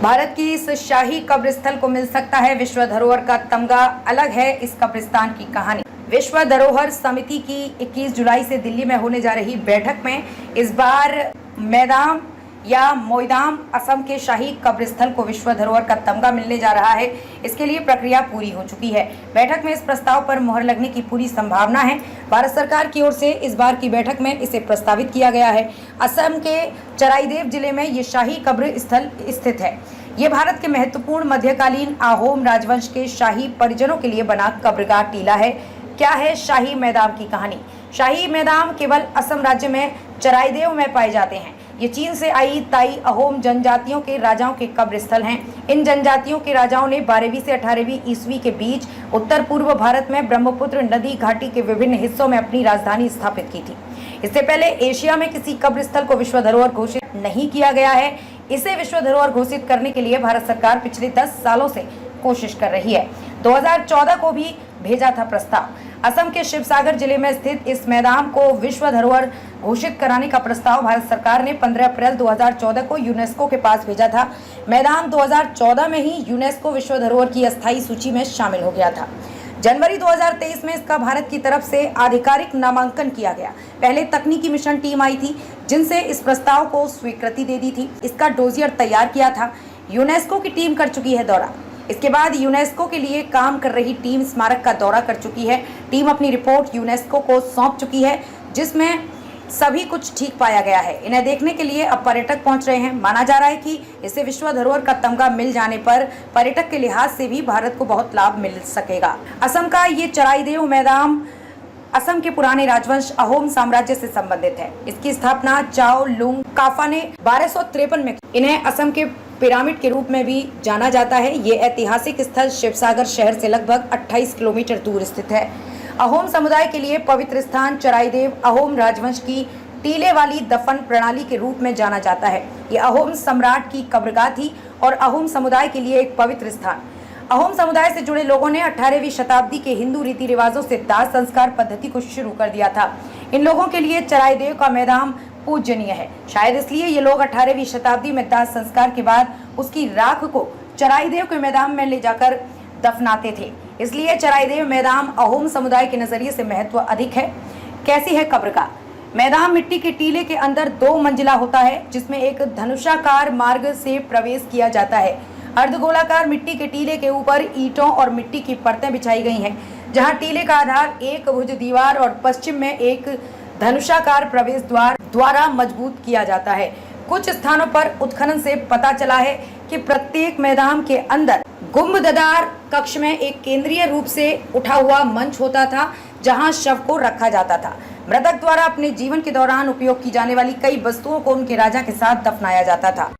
भारत की इस शाही कब्रिस्थल को मिल सकता है विश्व धरोहर का तमगा। अलग है इस कब्रिस्तान की कहानी। विश्व धरोहर समिति की 21 जुलाई से दिल्ली में होने जा रही बैठक में इस बार मैदाम या मोइदाम असम के शाही कब्रिस्थल को विश्व धरोहर का तमगा मिलने जा रहा है। इसके लिए प्रक्रिया पूरी हो चुकी है। बैठक में इस प्रस्ताव पर मुहर लगने की पूरी संभावना है। भारत सरकार की ओर से इस बार की बैठक में इसे प्रस्तावित किया गया है। असम के चराईदेव जिले में ये शाही कब्र स्थल स्थित है। ये भारत के महत्वपूर्ण मध्यकालीन अहोम राजवंश के शाही परिजनों के लिए बना कब्रगाह टीला है। क्या है शाही मैदाम की कहानी? शाही मैदाम केवल असम राज्य में चराईदेव में पाए जाते हैं। ये चीन से आई ताई अहोम जनजातियों के राजाओं के कब्र स्थल हैं। इन जनजातियों के राजाओं ने 12वीं से 18वीं ईस्वी के बीच उत्तर पूर्व भारत में ब्रह्मपुत्र नदी घाटी के विभिन्न हिस्सों में अपनी राजधानी स्थापित की थी। इससे पहले एशिया में किसी कब्र स्थल को विश्व धरोहर घोषित नहीं किया गया है। इसे विश्व धरोहर घोषित करने के लिए भारत सरकार पिछले 10 सालों से कोशिश कर रही है। 2014 को भी भेजा था प्रस्ताव। असम के शिवसागर जिले में स्थित इस मैदान को विश्व धरोहर घोषित कराने का प्रस्ताव भारत सरकार ने 15 अप्रैल 2014 को यूनेस्को के पास भेजा था। मैदान 2014 में ही यूनेस्को विश्व धरोहर की अस्थायी सूची में शामिल हो गया था। जनवरी 2023 में इसका भारत की तरफ से आधिकारिक नामांकन किया गया। पहले तकनीकी मिशन टीम आई थी जिनसे इस प्रस्ताव को स्वीकृति दे दी थी। इसका डोजियर तैयार किया था। यूनेस्को की टीम कर चुकी है दौरा। इसके बाद यूनेस्को के लिए काम कर रही टीम स्मारक का दौरा कर चुकी है। टीम अपनी रिपोर्ट यूनेस्को को सौंप चुकी है जिसमें सभी कुछ ठीक पाया गया है। इन्हें देखने के लिए अब पर्यटक पहुंच रहे हैं। माना जा रहा है कि इससे विश्व धरोहर का तमगा मिल जाने पर पर्यटक के लिहाज से भी भारत को बहुत लाभ मिल सकेगा। असम का ये चराईदेव मैदान असम के पुराने राजवंश अहोम साम्राज्य से संबंधित है। इसकी स्थापना चाओ लुंग काफा ने 1253 में की। इन्हें असम के पिरामिड के रूप में भी जाना जाता है। ये ऐतिहासिक स्थल शिवसागर शहर से लगभग 28 किलोमीटर दूर स्थित है। अहोम समुदाय के लिए पवित्र स्थान चराईदेव अहोम राजवंश की टीले वाली दफन प्रणाली के रूप में जाना जाता है। ये अहोम सम्राट की कब्रगाह थी और अहोम समुदाय के लिए एक पवित्र स्थान। अहोम समुदाय से जुड़े लोगों ने 18वीं शताब्दी के हिंदू रीति रिवाजों से दाह संस्कार पद्धति को शुरू कर दिया था। इन लोगों के लिए चराईदेव का मैदान पूजनीय है। शायद इसलिए ये लोग 18वीं शताब्दी में दाह संस्कार के बाद उसकी राख को चराईदेव के मैदान में ले जाकर दफनाते थे। इसलिए चराईदेव मैदान अहोम समुदाय के नजरिए से महत्व अधिक है। कैसी है कब्रगाह? मैदान मिट्टी के टीले के अंदर 2 मंजिला होता है जिसमें एक धनुषाकार मार्ग से प्रवेश किया जाता है। अर्धगोलाकार मिट्टी के टीले के ऊपर ईंटों और मिट्टी की परतें बिछाई गई हैं। जहां टीले का आधार एक भुज दीवार और पश्चिम में एक धनुषाकार प्रवेश द्वार द्वारा मजबूत किया जाता है। कुछ स्थानों पर उत्खनन से पता चला है कि प्रत्येक मैदान के अंदर गुंबददार कक्ष में एक केंद्रीय रूप से उठा हुआ मंच होता था जहां शव को रखा जाता था। मृतक द्वारा अपने जीवन के दौरान उपयोग की जाने वाली कई वस्तुओं को उनके राजा के साथ दफनाया जाता था।